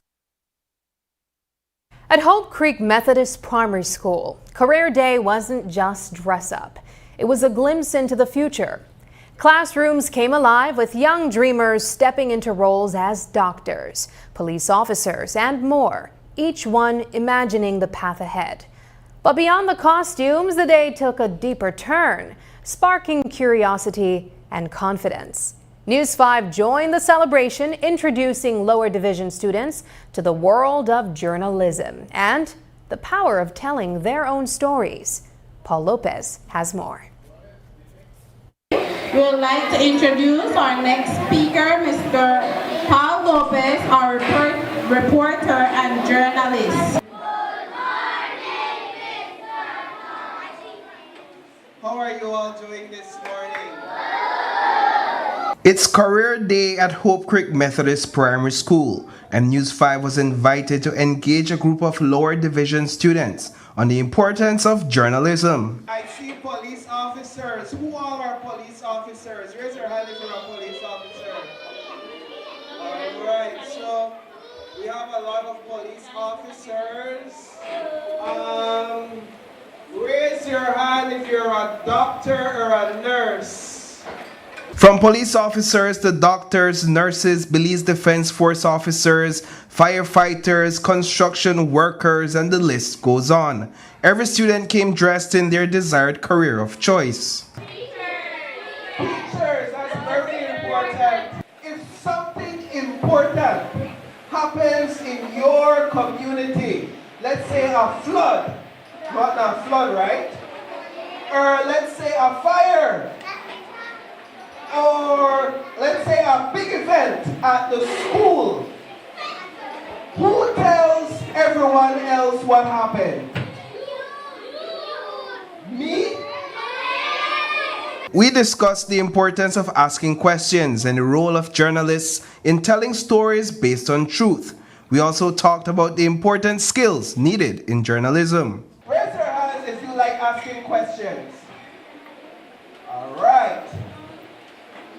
At Hope Creek Methodist Primary School, Career Day wasn't just dress up. It was a glimpse into the future. Classrooms came alive with young dreamers stepping into roles as doctors, police officers, and more, each one imagining the path ahead. But beyond the costumes, the day took a deeper turn, sparking curiosity and confidence. News 5 joined the celebration, introducing lower division students to the world of journalism and the power of telling their own stories. Paul Lopez has more. We would like to introduce our next speaker, Mr. Paul Lopez, our reporter and journalist. How are you all doing this morning? It's Career Day at Hope Creek Methodist Primary School, and News 5 was invited to engage a group of lower division students on the importance of journalism. I see police officers. Who all are police officers? Raise your hand if you're a police officer. Alright, so we have a lot of police officers. Raise your hand if you're a doctor or a nurse. From police officers to doctors, nurses, Belize Defense Force officers, firefighters, construction workers, and the list goes on. Every student came dressed in their desired career of choice. Teachers, that's very important. If something important happens in your community, let's say a flood, not a flood, right? Or let's say a fire, or let's say a big event at the school, who tells everyone else what happened? Me? We discussed the importance of asking questions and the role of journalists in telling stories based on truth. We also talked about the important skills needed in journalism. Raise your hands if you like asking questions. All right.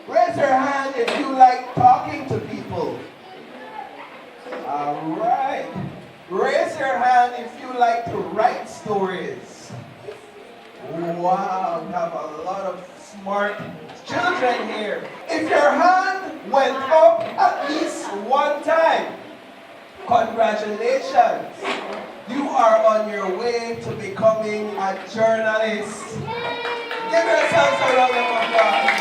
Raise your hand if you like talking to people. All right. Raise your hand if you like to write stories. Wow, we have a lot of smart children here. If your hand went up at least one time, congratulations. You are on your way to becoming a journalist. Give yourselves a round of applause.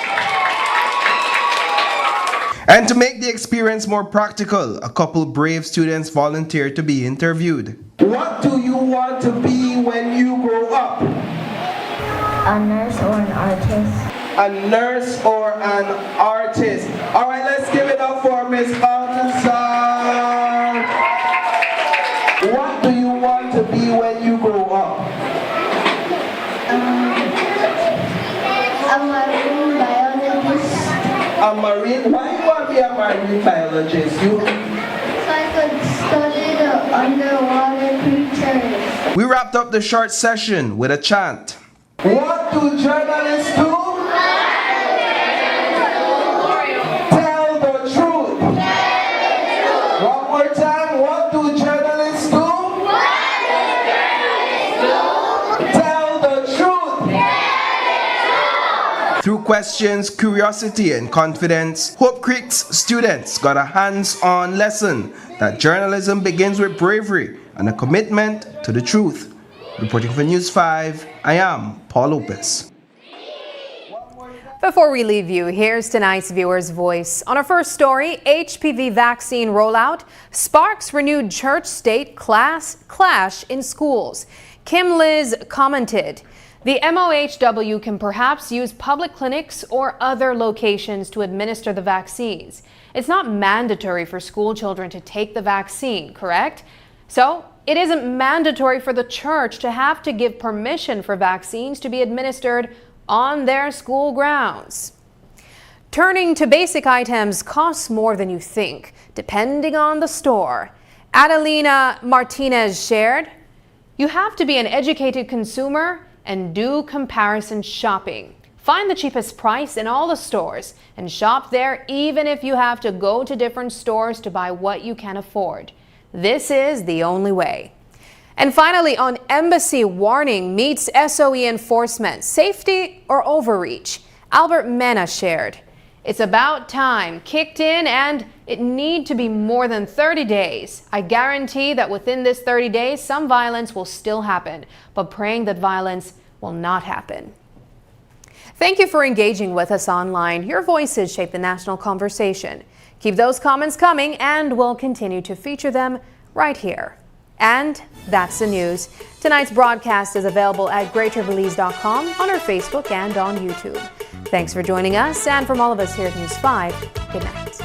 And to make the experience more practical, a couple brave students volunteered to be interviewed. What do you want to be when you grow up? A nurse or an artist. A nurse or an artist. All right, let's give it up for Miss Althazar. What do you want to be when you grow up? A marine biologist. A marine? Why do you want to be a marine biologist? So I could study the underwater creatures. We wrapped up the short session with a chant. What do journalists do? Tell the truth. One more time. What do journalists do? Tell the truth. Through questions, curiosity, and confidence, Hope Creek's students got a hands-on lesson that journalism begins with bravery and a commitment to the truth. Reporting for News 5, I am Paul Lopez. Before we leave you, here's tonight's viewer's voice. On our first story, HPV vaccine rollout sparks renewed church-state clash in schools. Kim Liz commented, the MOHW can perhaps use public clinics or other locations to administer the vaccines. It's not mandatory for school children to take the vaccine, correct? So it isn't mandatory for the church to have to give permission for vaccines to be administered on their school grounds. Turning to basic items costs more than you think, depending on the store. Adelina Martinez shared, you have to be an educated consumer and do comparison shopping. Find the cheapest price in all the stores and shop there even if you have to go to different stores to buy what you can afford. This is the only way. And finally, on embassy warning meets SOE enforcement, safety or overreach. Albert Mena shared, it's about time kicked in and it need to be more than 30 days. I guarantee that within this 30 days, some violence will still happen, but praying that violence will not happen. Thank you for engaging with us online. Your voices shape the national conversation. Keep those comments coming and we'll continue to feature them right here. And that's the news. Tonight's broadcast is available at greaterbelize.com, on our Facebook and on YouTube. Thanks for joining us, and from all of us here at News 5, good night.